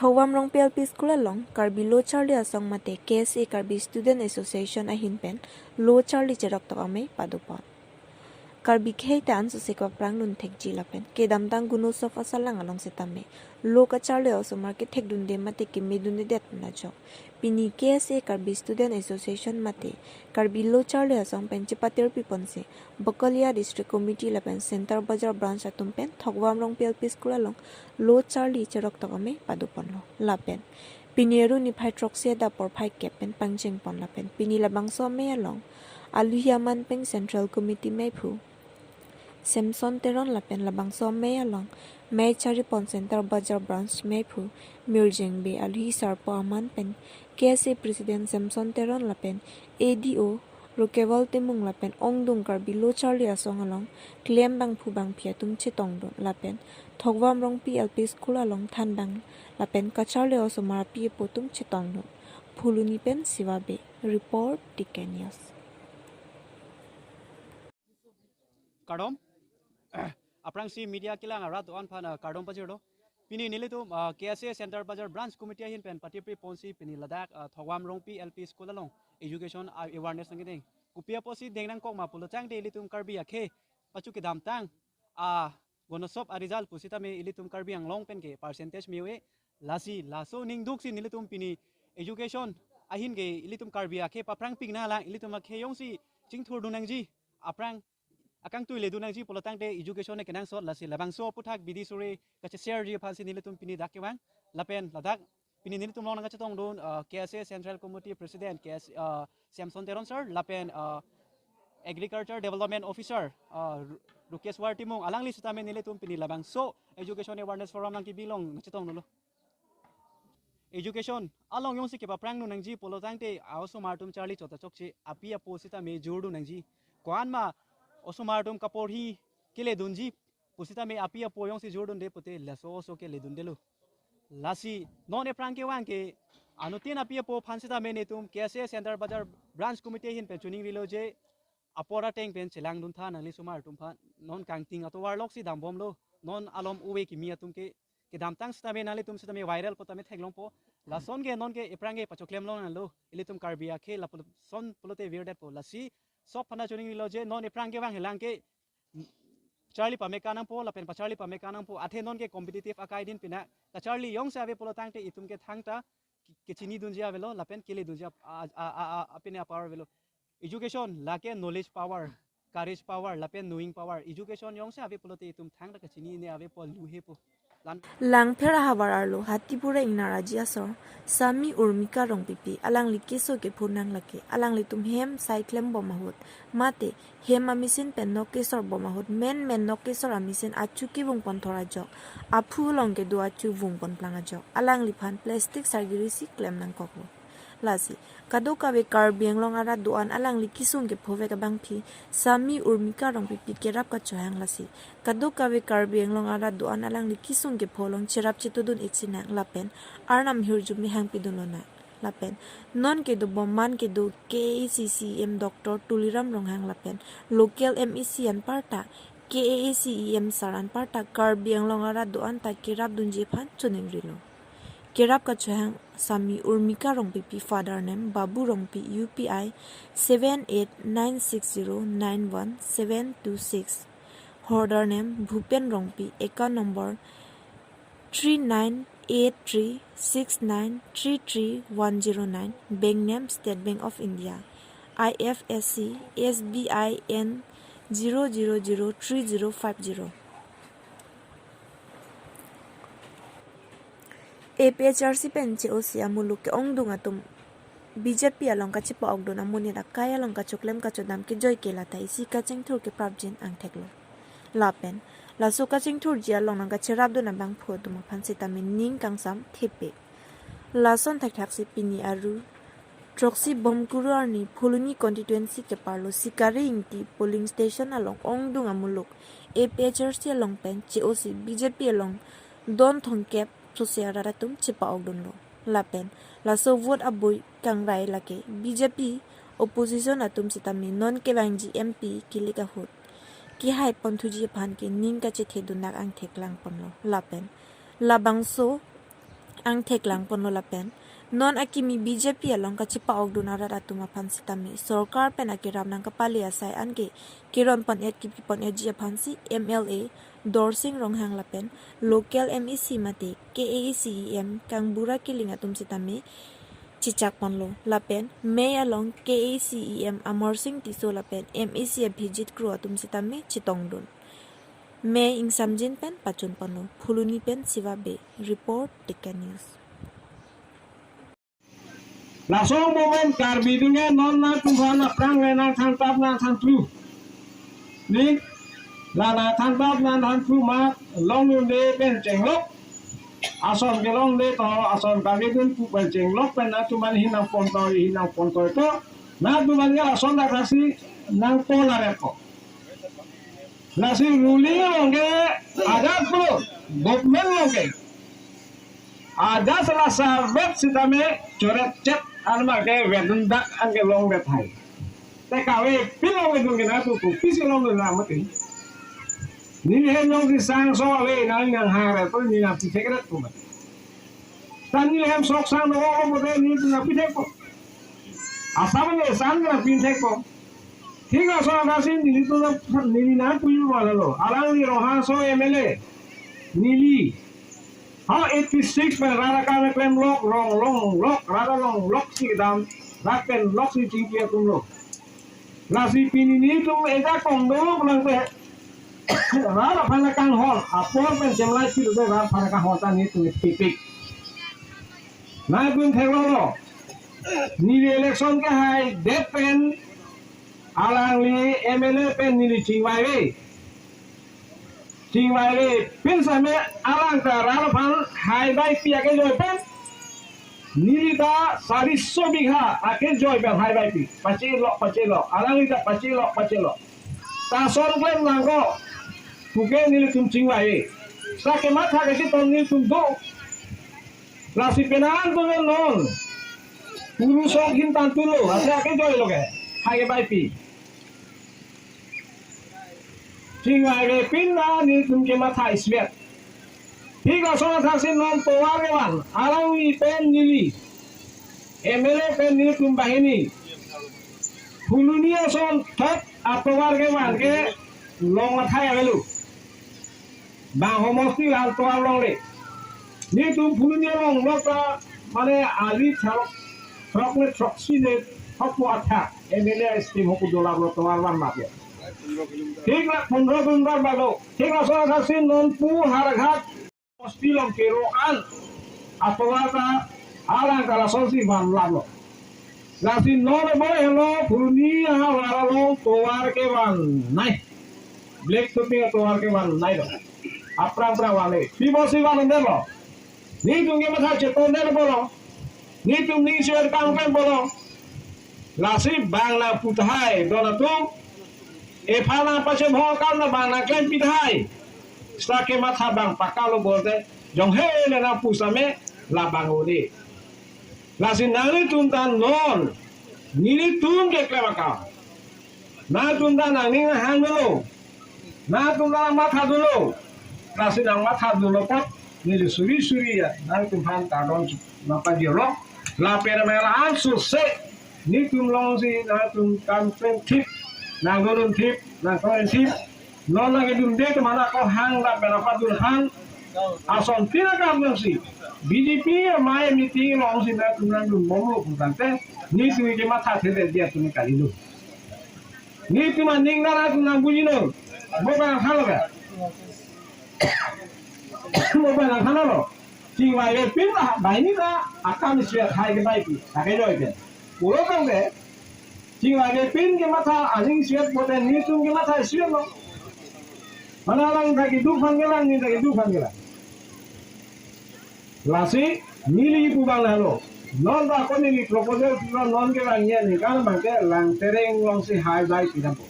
Thawam rong PLP school along Karbi Low Charlie asong mate KSA Karbi Student Association ahin pen Low Charlie cherok to ame padupon. Karbi khe tan su sekwa prang nun thek ji lapen ke damtang guno sof asalang along setame Low ka Charlie also market thek dun de mate ke medun de det na jok. Pini KSA Karbi Student Association mate Karbi Low Charlie asong pen chipatir pipon se Bakalia District Committee lapen Center Bazar branch atum pen Thawam rong PLP school along Low Charlie cherok to ame padupon lo lapen. Pinieru ni hydroxia da por phai kepen pangjeng pon lapen pini labang so me along Aluhiaman peng Central Committee me phu Samson Teron lapen labang so me along me chari pon Center Bazar branch me phu Mirjeng be Alhi Sarpo aman pen KSA President Samson Teron lapen ADO Rokewal Timung lapen Ongdung Karbi Low Charlie asong along Klem bang phu bang pia tum chitong don lapen Thogwam rong PLP school along than bang lapen ka Charlie also mara pia potum chitong don Phuluni pen siwabe report Tikenias Kardom aprang si media kilang arat on pan kardom pajero pini nilitum KSA Center Bazar branch committee hin pen patipri ponsi pini ladak Thawam rong PLP school along education awareness ngideng kupia posi dengnang kok ma pulotang de ilitum karbi akhe pachu ke dam tang gonosop a result pusita me ilitum karbi ang long pen ke percentage mewe lasi laso ning duk si nilitum pini education ahin ge ilitum karbi akhe paprang pigna lang ilitum akhe yong si chingthur dunangji aprang akang tu ledu nang ji polotang de education ne kenang sot lasi labang so puthak bidi sure kache share ji phansi nilitum pini dakewang lapen ladak pini nilitum long nga chatong don KSA Central Committee President KS Samson Teron sir lapen Agriculture Development Officer Rukias Wartimong alang li sitame nilitum pini labang so education awareness forum lang kibilong nga chatong nulo education along yong si ke paprang nu nang ji polotang de also martum Charlie chota chokchi apia posita me jordu nang ji kwan ma Osumartum kaporhi kile dunji pusita me apia poyong si Jordan de pote laso so ke le dundelo lasi non e pranke wanke anutin apia po phansita me netum KSA Center Bazar branch committee hin pensioning viloje apora teng pen chelang dun tha nali sumartum phan non kangting ato warlok si dambom lo non alom uwe ki mi atum ke damtang sta me nali tum sta me viral po tame theglong po lason ge non ke eprange pachoklem lo nalo ilitum karbia ke la son polote weird po lasi sop phana choning viloje non eprange wang helang ke Charlie pamekanang po lapen pa Charlie pamekanang po athe non ke competitive akai din pina ka Charlie yong sa ave polo tang te itum ke thangta ke chini dunjia velo lapen kele dunjia apine power velo education lake knowledge power courage power lapen knowing power education yong sa ave polo te itum thangta ke chini ne ave pol luhe po Lang phera habar arlo hatipura inara jiasor sami urmika rong pipi alang likeso ke phunang lake alang litum hem cyclem bomahut mate hem amisin penno kesor bomahut men no kesor amisin achuki bung ponthora jok aphu long ke do achu bung pon planga jok alang liphan plastic surgery si klem nang koklo lasi kado kabe kar bienglong ara doan alang likisung ke phove ka bangphi sami urmika rong pipi kerap ka chohang lasi kado kabe kar bienglong ara doan alang likisung ke pholong cherap chitudun ichina lapen arnam hirjumi hang pidunona lapen non ke do bomman ke do KCCM Dr. Tuliram rong hang lapen local MEC an parta KACEM saran parta kar bienglong ara doan ta kerap dunje phan chuning rilo Kerap ka chohang sami urmika rongpi pi father name babu rongpi UPI 7896091726 holder name bhupen rongpi account number 398369331109 bank name State Bank of India IFSC SBIN 0003050 APHRC penche osia muluk ke ongdung atum BJP along ka chipa ogdon amuni da kaya along ka choklem ka chodam ke joy ke lata isi ka chengthur ke prabjin ang theklo lapen laso ka chengthur ji along nang ka cherab do na bang pho dum phansi tamin ning kangsam thepe lason thak si pini aru Troxy Bomkuru arni Phuluni constituency ke parlo sikare ingti polling station along ongdung amuluk APHRC along pen COC BJP along don thongkep Sosiara ratum chipa ogdon lo lapen laso vote aboy kangrai lake BJP opposition atum sitami non ke bangji MP kilika hut ki hai panthuji phan ke ning ka che thedunak ang theklang ponlo lapen labangso ang theklang ponlo lapen non akimi BJP along kachipa ogdunara ratuma phansi tami sarkar pen akiram nang kapali asai ange kiron pon et kipi pon eji phansi MLA Dorsing ronghang lapen local MEC mate KACEM kangbura kilinga tumsi tami chichak ponlo lapen may along KACEM Amor Singh Tiso lapen MEC Abhijit Kru tumsi tami chitongdun May ing samjin pen pachun pano phuluni pen siwa be report Deccan News Lasong momen karbidunge non na kumhana prang na tantap na tantru ni la na tantap na tantru ma long de ben chenglok ason gelong de to ason karbidun pu ben chenglok pen na tuman hinang ponto to na tuman ga ason da kasi nang pola reko nasi ruling longe ada pro government longe ada salah sabet sitame coret chat alma ke wedundak angke long bet hai tekawe pilong gedung kena tu pisi long na mati ni he long di sang so we na yang hare to ni na pise kret tu tan ni hem sok sang no mo de ni na pise ko asam ne sang na pise ko ঠিক আছে আকাশে নীলি তো নীলি না পুইল বলালো আলাং নি রহা so MLA নীলি ha 86 pen rara ka claim lok long rara long lok si dam rak pen lok si chi kia tum lo la si pini ni tum eta kong do lang te rara phana kang hol apor pen jemlai si do rara phana ka hota ni tum tipik na bun thelo lo ni election ke hai de pen alang li MLA pen ni chingwai we pin same alang ta rara phan hai bai pia ke joy pen nilita 400 bigha ake joy pen hai bai pi pachilo alang li ta pachilo ta son klem langko puke nili tum chingwai we sa ke ma tha ke si ton ni tum do la si penan tu non puru sok hin tan tu lo ase ake joy lo ke hai bai pi chingwai we pin na ni tum ke ma tha isbet ঠিক আছে থাকছে non তোয়ার wan আলাউই PAN নিলি MLA PAN নিলি তুম বাহিনী ফুলুনি আসন থাক আতোয়ার কে wan কে লং মাথায় গেলু বা সমষ্টি হাল তোয়ার লংলে নি তুম ফুলুনি লং লতা মানে আলি ছাড়ক ফ্রকলে ট্রক্সি নে হকু আঠা এমএলএ স্কিম হকু দোলা তোয়ার wan মাপে ঠিক না 15 দিনবার বাগো ঠিক আছে থাকছে নন পু Harghat Postilong keroan atau apa alang kala sosi van lalo lasi nore boleh lo puruni lo toar ke van nai black topping toar ke van nai lo apra wale pibosi van ndelo ni tunge matha cheton ndelo bolo ni tum ni share kam kan bolo lasi bangla puthai dona tu e phala pache bho kan na bangla kan pithai Sake matha bang pakalo bolte jong he le na pusame la bangodi la sinali tuntan non nili tum ke klamaka na tuntan ani hangelo na tuntan matha dulu la sinang matha dulu pot nili suri ya na tumhan ta don na pa diolo la pera mela ansu se ni tum long si na tum kan pen tip na golun tip na koen tip non lagi dum de mana ko hang la berapa dul hang ason tina kam si BJP mai meeting long si na tunan dum momo puntante ni tu ke matha thede dia tu ni kali lu ni tu maning na tunan bujino boba halo ga boba na halo sing mai ke pin la bai ni na akan sia hai ke bai pi ta ke joi ke puro kang de sing mai ke pin ke matha asing sia bote ni tu ke matha sia lo mana lang lagi dufan gelang ni lagi dufan gelang lasi nili pubang lalu non ba ko ni proposal non gelang ni kan bangke lang tereng long si high by pinampo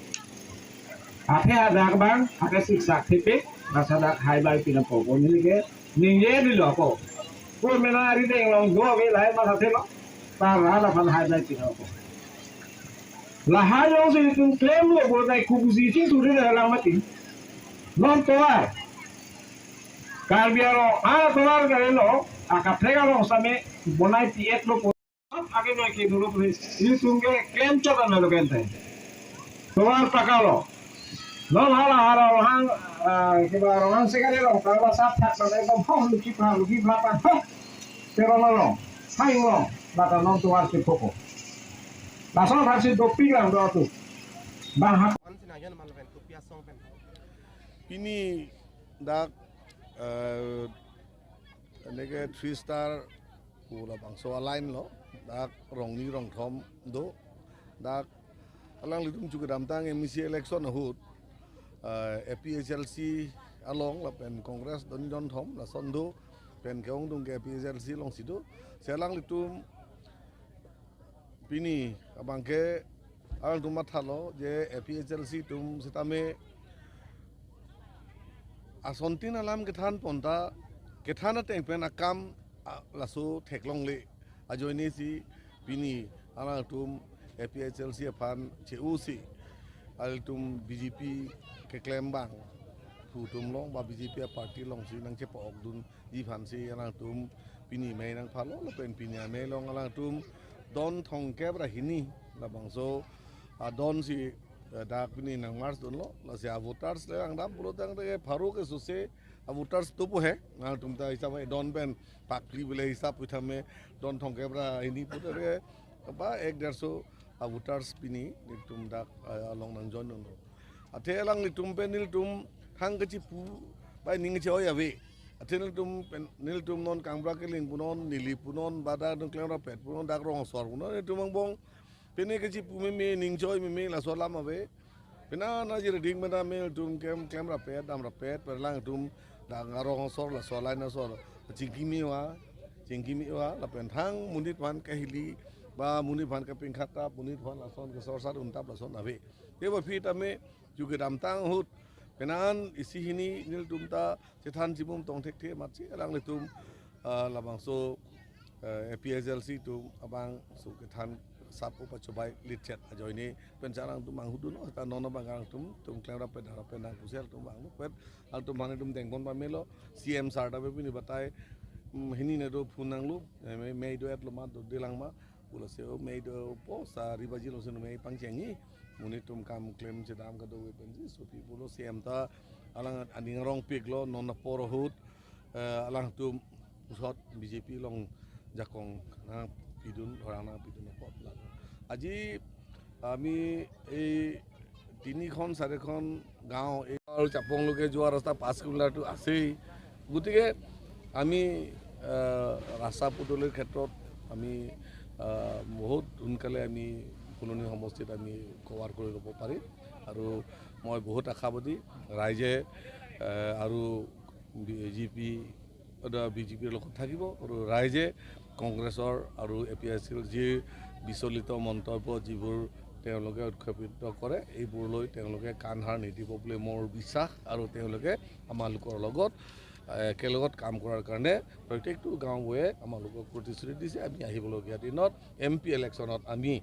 ate ada bang ate siksa tipe rasa dak high by pinampo ko ni ke ninge di lo ko ko mena ri deng long do ke lai ma thate lo ta ra la fan high by pinampo la ha yo si tum claim lo bo dai kubuzi chi tu ri la mati non toar karbiaro toar karelo Akaplega lo same bonai tiet lo आगे में के दो police ये तुमके claim चोका में लोग कहते हैं तुम्हार टका लो non hala rohang kiba rohang sekali lo kalau sap tak pada itu mau luki belakang pero lo hai lo bata non tuar si poko langsung harus dopi lah do tu bahak ini dak nege 3 star pula bangso lain lo dak rong ni rong thom do dak alang litum juga damtang emisi election hut APHLC along la pen Congress don John Thom la sondo pen keong dung ke APHLC long sido selang litum pini abang ke alang tum mathalo je APHLC tum sitame asontin alam ke than ponta ke thana teng pen akam laso theklong le ajoini si pini alang tum APHLC aphan CUC altum BJP ke klaim bang putum long ba BJP party long si nang cepo okdun di phan si alang tum pini mai nang phalo la pen pini mai long alang tum don thong ke bra hini la bangso don si dak pini nang mars don lo la si voters le ang dam pulo tang de pharu ke suse voters tu po he nang tum ta hisab don pen pakri bile hisab puthame don thong ke bra hini putere ba 150 voters pini tum dak along nang jon don ate lang ni tum penil tum hang ke cipu bai ning che oya we ate nil tum non kangbra ke ling punon nili punon bada dong klera pet punon dak rong sor punon tum bong pene ke cipu me ning joy me la so lama we pena na jir ding mena me tum kamera pet dam ra pet per lang tum dak rong sor la so lai na so jingkimi wa la pen thang munit wan ke hili ba munit wan ke pingkhata munit wan la son ke sor sar untap la son ave dewa fit ame juga damtang hut penan isi hini nil tumta cethan cimum tong tek the matsi alang litum labang so APHLC tu abang su kethan sapu pacobai licet ajo ini pencarang tu manghudun ta nono bangang tum klera pedang kusel tum bang pet al tum mane tum tengkon pamelo CM sarda be pini batai hini ne do funang lu mei do et lo ma do dilang ma pula seo mei do po sa ribaji lo senu mei pangchengi munitum kam claim cedam ka do penji so pulo CM ta alang aning rong pik lo non poro hut alang tum usot BJP long jakong na pidun orang na pidun pot la aji ami ei tini khon sare khon gaon ei chapong loke joa rasta 5 kilometer tu asei gutike ami rasa pudoler khetrot ami বহুত সোনকালে আমি ফুলনি সমষ্টিত আমি cover কৰি ল'ব পাৰিম আৰু মই বহুত আশাবাদী ৰাইজে আৰু বিজেপিৰ লগত থাকিব আৰু ৰাইজে কংগ্ৰেছৰ আৰু APHLCৰ যি বিচলিত মন্তব্য যিবোৰ তেওঁলোকে উৎক্ষেপিত কৰে এইবোৰলৈ তেওঁলোকে কাণ সাৰ নিদিব বুলি মোৰ বিশ্বাস আৰু তেওঁলোকে আমালোকৰ লগত একেলগত কাম কৰাৰ কাৰণে প্ৰত্যেকটো গাঁৱে আমালোকক প্ৰতিশ্ৰুতি দিছে আমি আহিবলগীয়া দিনত MP ইলেকশ্যনত আমি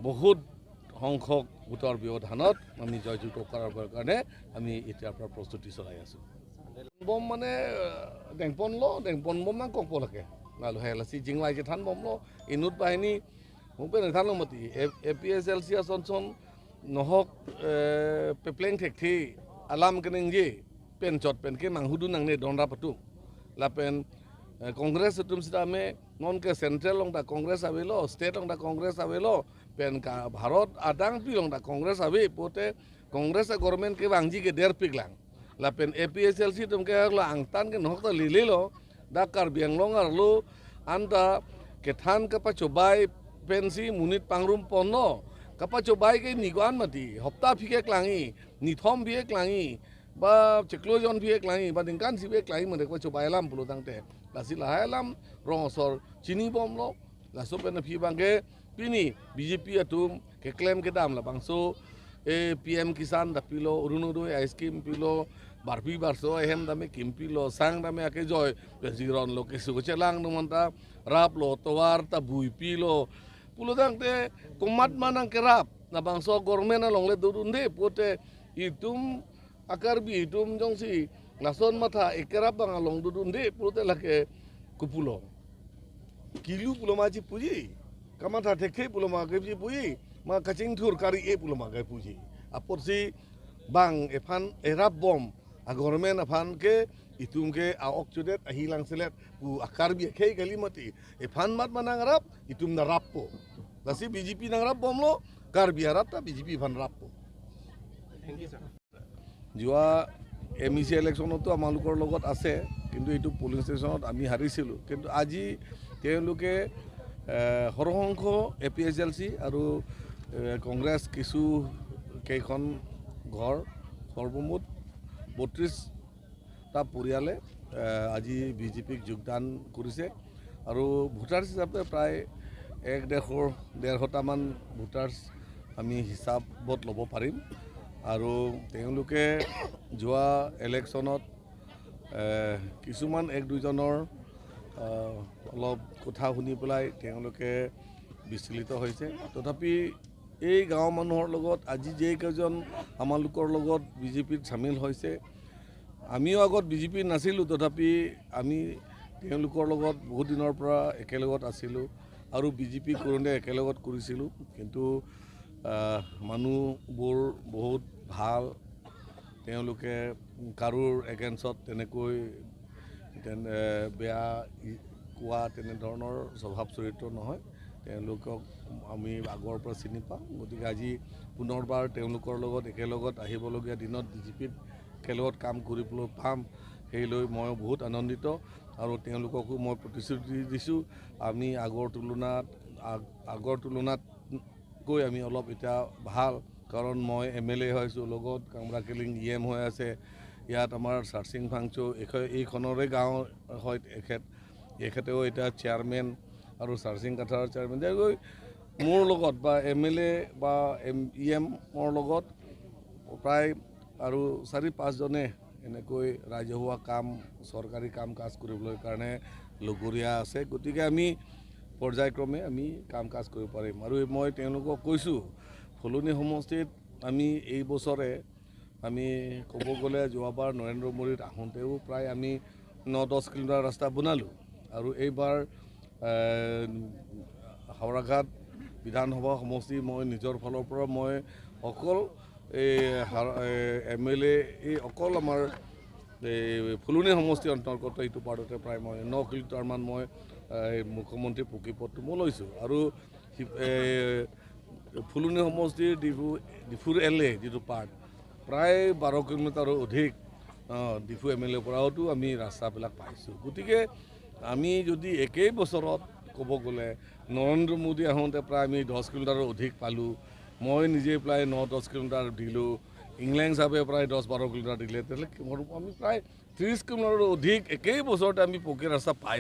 বহুত সংখ্যক ভোটৰ ব্যৱধানত আমি জয়যুক্ত কৰাৰ কাৰণে আমি এতিয়াৰ পৰা প্ৰস্তুতি চলাই আছোঁ বম মানে ডেংপন বম না কক লাগে নালো হেলাচি জিংলাই যে থান বম লো ইনুত বাহিনী মুপে নেথান মতি APHLC আসনচন নহক পেপ্লেং ঠেকথি আলাম কেনেং যে pen cot pen ke manghudu nang ne donra patu la pen congress tum sita me non ke central long da congress avelo state long da congress avelo pen ka bharat adang pi long da congress ave pote congress government ke wangji ke der piklang la pen APHLC tum ke la angtan ke nok ta lili lo da kar biang long ar lu anta ke than ka pa chobai pen si munit pangrum ponno ka pa chobai ke niguan mati hopta phike klangi ni thom bie klangi ba ceklojon biek langi ba dingkan si biek langi mendek pa coba alam puluh tangte la si la alam rongosor cini bom lo la so pen phi bangke pini BJP atum ke claim ke dam la bangso PM kisan da pilo urunudo scheme pilo barbi barso hem dame kimpilo sang dame ake joy pensiron lo ke su chelang numanta rap lo towar ta bui pilo puluh tangte komat manang kerap na bangso gormena longle durunde pote itum akar bi tum jong si lason matha ikerap bang along dudun de pute lake kupulo kilu pulo maji puji kamata tekhe pulo maji puji ma kacing thur kari e pulo maji puji apot si bang efan erap bom agormen afan ke itum ke aok judet ahilang selet pu akar bi khei galimati efan mat manang rap itum na rappo dasi BJP nang rap bom lo kar bi harap ta BJP fan rappo যোৱা MEC ইলেকশ্যনতো আমালোকৰ লগত আছে কিন্তু এইটো polling ষ্টেচনত আমি হাৰিছিলোঁ কিন্তু আজি তেওঁলোকে সৰহসংখ্য APSLC আৰু কংগ্ৰেছ কিছু কেইখন ঘৰ সৰ্বমুঠ 32টা পৰিয়ালে আজি BJPক যোগদান কৰিছে আৰু ভোটাৰ্ছ হিচাপে প্ৰায় 150টামান ভোটাৰ্ছ আমি হিচাপত ল'ব পাৰিম আৰু তেওঁলোকে যোৱা ইলেকশ্যনত কিছুমান এক দুজনৰ অলপ কথা শুনি পেলাই তেওঁলোকে বিচলিত হৈছে তথাপি এই গাঁৱৰ মানুহৰ লগত আজি যেইকেইজন আমালোকৰ লগত BJPত চামিল হৈছে আমিও আগত BJP নাছিলোঁ তথাপি আমি তেওঁলোকৰ লগত বহুত দিনৰ পৰা একেলগত আছিলোঁ আৰু BJP কৰোঁতে একেলগত কৰিছিলোঁ কিন্তু মানুহবোৰ বহুত ভাল তেওঁলোকে কাৰোৰ এগেইনষ্টত তেনেকৈ বেয়া কোৱা তেনেধৰণৰ স্বভাৱ চৰিত্ৰ নহয় তেওঁলোকক আমি আগৰ পৰা চিনি পাওঁ গতিকে আজি পুনৰবাৰ তেওঁলোকৰ লগত একেলগত আহিবলগীয়া দিনত BJPত একেলগত কাম কৰিবলৈ পাম সেইলৈ মই বহুত আনন্দিত আৰু তেওঁলোককো মই প্ৰতিশ্ৰুতি দিছোঁ আমি আগৰ তুলনাতকৈ আমি অলপ এতিয়া ভাল কাৰণ মই MLA হৈছোঁ লগত কামৰাকেলিং EM হৈ আছে ইয়াত আমাৰ চাৰ্চিং ফাংচো এইখনৰে গাঁও হয় এখেতেও এতিয়া চেয়াৰমেন আৰু চাৰ্চিং কাঠাৰ চেয়াৰমেন তেনেকৈ মোৰ লগত বা MLA বা EMৰ লগত প্ৰায় আৰু 4-5জনে এনেকৈ ৰাজহুৱা কাম চৰকাৰী কাম কাজ কৰিবলৈ কাৰণে লগৰীয়া আছে গতিকে আমি পৰ্যায়ক্ৰমে আমি কাম কাজ কৰিব পাৰিম আৰু মই তেওঁলোকক কৈছোঁ ফুলনি সমষ্টিত আমি এই বছৰে আমি ক'ব গ'লে যোৱাবাৰ নৰেন্দ্ৰ মোদীত আহোঁতেও প্ৰায় আমি 9-10 কিলোমিটাৰ ৰাস্তা বনালোঁ আৰু এইবাৰ হাওৰাঘাট বিধানসভা সমষ্টি মই নিজৰ ফালৰ পৰা মই অকল MLA এই অকল আমাৰ ফুলনি সমষ্টি অন্তৰ্গত এইটো পাৰ্টতে প্ৰায় মই 9 কিলোমিটাৰমান মই মুখ্যমন্ত্ৰী পকীপথটো মই লৈছোঁ আৰু ফুলনি সমষ্টিৰ ডিফুৰ LA যিটো পাৰ্ট প্ৰায় 12 কিলোমিটাৰৰ অধিক ডিফু MLA পৰাওতো আমি ৰাস্তাবিলাক পাইছোঁ গতিকে আমি যদি একেই বছৰত ক'ব গ'লে নৰেন্দ্ৰ মোদী আহোঁতে প্ৰায় আমি 10 কিলোমিটাৰৰ অধিক পালোঁ মই নিজে প্ৰায় 9-10 কিলোমিটাৰ দিলোঁ ইংলেণ্ড চাবে প্ৰায় 10-12 কিলোমিটাৰ দিলে তেনেহ'লে আমি প্ৰায় 30 কিলোমিটাৰৰ অধিক একেই বছৰতে আমি পকী ৰাস্তা পাই